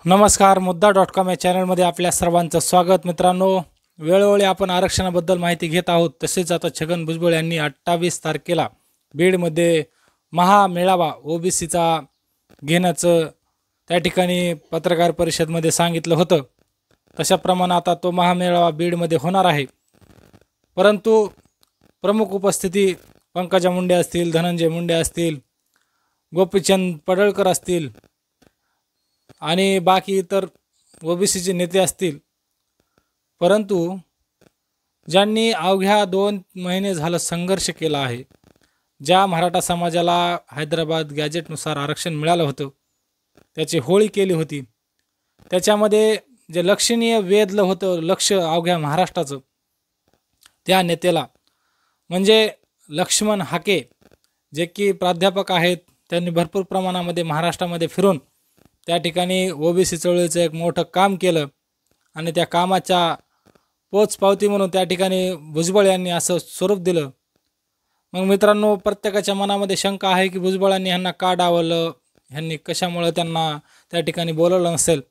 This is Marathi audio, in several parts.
नमस्कार, मुद्दा.com या चॅनलमध्ये आपल्या सर्वांचं स्वागत. मित्रांनो, वेळोवेळी आपण आरक्षणाबद्दल माहिती घेत आहोत. तसेच आता छगन भुजबळ यांनी 28 तारखेला बीडमध्ये महामेळावा ओबीसीचा घेण्याचं त्या ठिकाणी पत्रकार परिषदेमध्ये सांगितलं होतं. तशाप्रमाणे आता तो महामेळावा बीडमध्ये होणार आहे. परंतु प्रमुख उपस्थिती पंकजा मुंडे असतील, धनंजय मुंडे असतील, गोपीचंद पडळकर असतील आणि बाकी इतर ओबीसीचे नेते असतील. परंतु ज्यांनी अवघ्या 2 महिने झालं संघर्ष केला आहे, ज्या मराठा समाजाला हैदराबाद गॅजेटनुसार आरक्षण मिळालं होतं, त्याची होळी केली होती, त्याच्यामध्ये जे लक्षणीय वेधलं होतं लक्ष अवघ्या महाराष्ट्राचं, त्या नेत्याला म्हणजे लक्ष्मण हाके, जे की प्राध्यापक आहेत, त्यांनी भरपूर प्रमाणामध्ये महाराष्ट्रामध्ये फिरून त्या ठिकाणी ओबीसी चळवळीचं एक मोठं काम केलं आणि त्या कामाच्या पोचपावती म्हणून त्या ठिकाणी भुजबळ यांनी असं स्वरूप दिलं. मग मित्रांनो, प्रत्येकाच्या मनामध्ये शंका आहे की भुजबळांनी ह्यांना का डावललं, ह्यांनी कशामुळे त्यांना त्या ठिकाणी बोलवलं नसेल.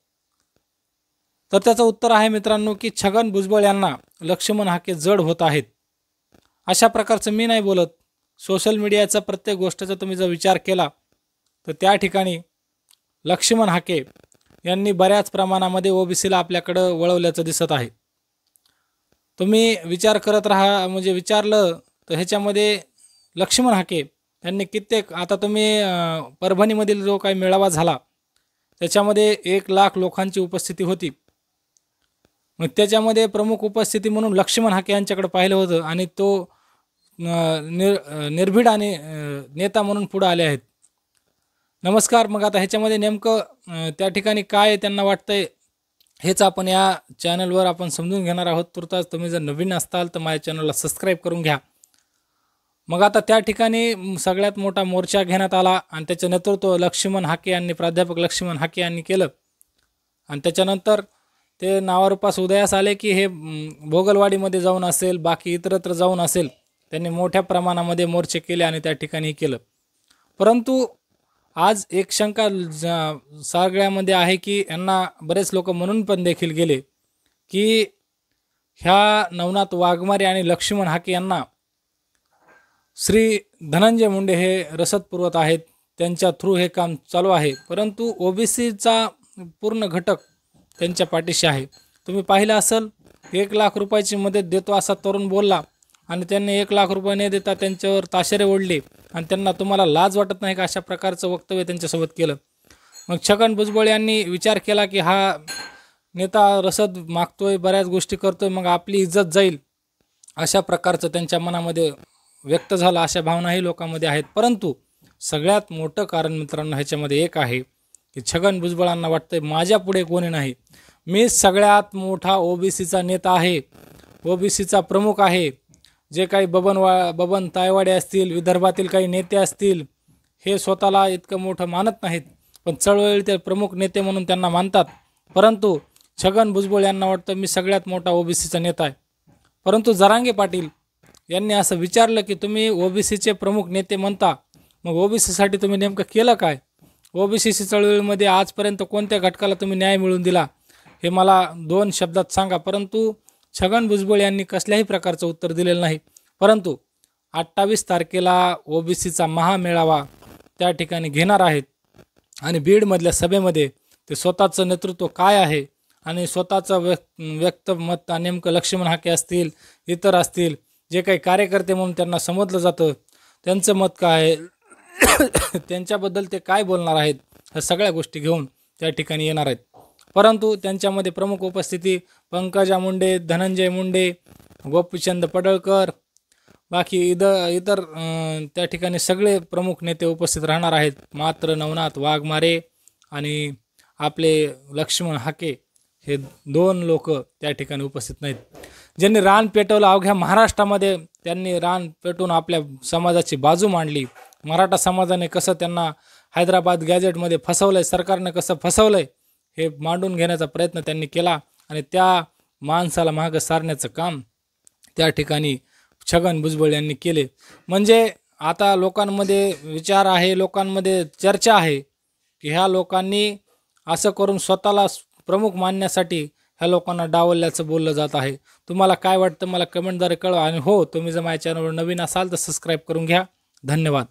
तर त्याचं उत्तर आहे मित्रांनो की छगन भुजबळ यांना लक्ष्मण हाके जड होत आहेत. अशा प्रकारचं मी नाही बोलत. सोशल मीडियाचा प्रत्येक गोष्टीचा तुम्ही जर विचार केला तर त्या ठिकाणी लक्ष्मण हाके यांनी बऱ्याच प्रमाणामध्ये ओबीसीला आपल्याकडं वळवल्याचं दिसत आहे. तुम्ही विचार करत राहा, म्हणजे विचारलं तर ह्याच्यामध्ये लक्ष्मण हाके यांनी कित्येक, आता तुम्ही परभणीमधील जो काही मेळावा झाला त्याच्यामध्ये 1,00,000 लोकांची उपस्थिती होती. मग त्याच्यामध्ये प्रमुख उपस्थिती म्हणून लक्ष्मण हाके यांच्याकडे पाहिलं होतं आणि तो निर्भीड आणि नेता म्हणून पुढे आले आहेत. नमस्कार. मग आता ह्याच्यामध्ये नेमकं त्या ठिकाणी काय त्यांना वाटतंय हेच आपण या चॅनलवर आपण समजून घेणार आहोत. तुर्तास तुम्ही जर नवीन असताल तर माझ्या चॅनलला सबस्क्राईब करून घ्या. मग आता त्या ठिकाणी सगळ्यात मोठा मोर्चा घेण्यात आला आणि त्याचं नेतृत्व लक्ष्मण हाके यांनी, प्राध्यापक लक्ष्मण हाके यांनी केलं. आणि त्याच्यानंतर ते नावारूपास उदयास आले की हे भोगलवाडीमध्ये जाऊन असेल, बाकी इतरत्र जाऊन असेल, त्यांनी मोठ्या प्रमाणामध्ये मोर्चे केले आणि त्या ठिकाणी केलं. परंतु आज एक शंका सगळ्यामध्ये आहे की यांना बरेच लोक म्हणून पण देखील गेले की ह्या नवनाथ वाघमारे आणि लक्ष्मण हाके यांना श्री धनंजय मुंडे हे रसद पुरवत आहेत, त्यांच्या थ्रू हे काम चालू आहे. परंतु ओबीसीचा पूर्ण घटक त्यांच्या पाठीशी आहे. तुम्ही पाहिलं असेल, 1,00,000 रुपयाची मदत देतो असा तरुण बोलला आणि त्यांनी 1,00,000 रुपये न देता त्यांच्यावर ताशेरे ओढले आणि त्यांना तुम्हाला लाज वाटत नाही का अशा प्रकारचं वक्तव्य त्यांच्यासोबत केलं. मग छगन भुजबळ यांनी विचार केला की हा नेता रसद मागतोय, बऱ्याच गोष्टी करतोय, मग आपली इज्जत जाईल, अशा प्रकारचं त्यांच्या मनामध्ये व्यक्त झालं. अशा भावनाही लोकांमध्ये आहेत. परंतु सगळ्यात मोठं कारण मित्रांनो ह्याच्यामध्ये एक आहे की छगन भुजबळांना वाटतंय माझ्या पुढे कोणी नाही, मी सगळ्यात मोठा ओबीसीचा नेता आहे, ओबीसीचा प्रमुख आहे. जे काही बबन तायवाडे असतील, विदर्भातील काही नेते असतील, हे स्वतःला इतकं मोठं मानत नाहीत, पण चळवळीतील प्रमुख नेते म्हणून त्यांना मानतात. परंतु छगन भुजबळ यांना वाटतं मी सगळ्यात मोठा ओबीसीचा नेता आहे. परंतु जरांगे पाटील यांनी असं विचारलं की तुम्ही ओबीसीचे प्रमुख नेते म्हणता, मग ओबीसीसाठी तुम्ही नेमकं केलं काय? ओबीसी चळवळीमध्ये आजपर्यंत कोणत्या घटकाला तुम्ही न्याय मिळवून दिला हे मला 2 शब्दात सांगा. परंतु छगन भुजबळ यांनी कसल्याही प्रकारचं उत्तर दिलेलं नाही. परंतु 28 तारखेला ओबीसीचा महामेळावा त्या ठिकाणी घेणार आहेत आणि बीडमधल्या सभेमध्ये ते स्वतःचं नेतृत्व काय आहे आणि स्वतःचं व्यक्त मत नेमकं लक्ष्मण हाके असतील, इतर असतील, जे काही कार्यकर्ते म्हणून त्यांना समजलं जातं, त्यांचं मत काय आहे, त्यांच्याबद्दल ते काय बोलणार आहेत, ह्या सगळ्या गोष्टी घेऊन त्या ठिकाणी येणार आहेत. परंतु त्यांच्यामध्ये प्रमुख उपस्थिती पंकजा मुंडे, धनंजय मुंडे, गोपीचंद पडळकर, बाकी इतर त्या ठिकाणी सगळे प्रमुख नेते उपस्थित राहणार आहेत. मात्र नवनाथ वाघमारे आणि आपले लक्ष्मण हाके हे 2 लोक त्या ठिकाणी उपस्थित नाहीत. ज्यांनी रान पेटवलं अवघ्या महाराष्ट्रामध्ये, त्यांनी रान पेटवून आपल्या समाजाची बाजू मांडली. मराठा समाजाने कसं त्यांना हैदराबाद गॅजेटमध्ये फसवलंय, सरकारनं कसं फसवलंय हे मांडून घेण्याचा प्रयत्न त्यांनी केला आणि त्या माणसाला मागं सारण्याचं काम त्या ठिकाणी छगन भुजबळ यांनी केले. म्हणजे आता लोकांमध्ये विचार आहे, लोकांमध्ये चर्चा आहे की ह्या लोकांनी असं करून स्वतःला प्रमुख मानण्यासाठी ह्या लोकांना डावलल्याचं बोललं जात आहे. तुम्हाला काय वाटतं मला कमेंटद्वारे कळवा. आणि हो, तुम्ही जर माझ्या चॅनलवर नवीन असाल तर सबस्क्राईब करून घ्या. धन्यवाद.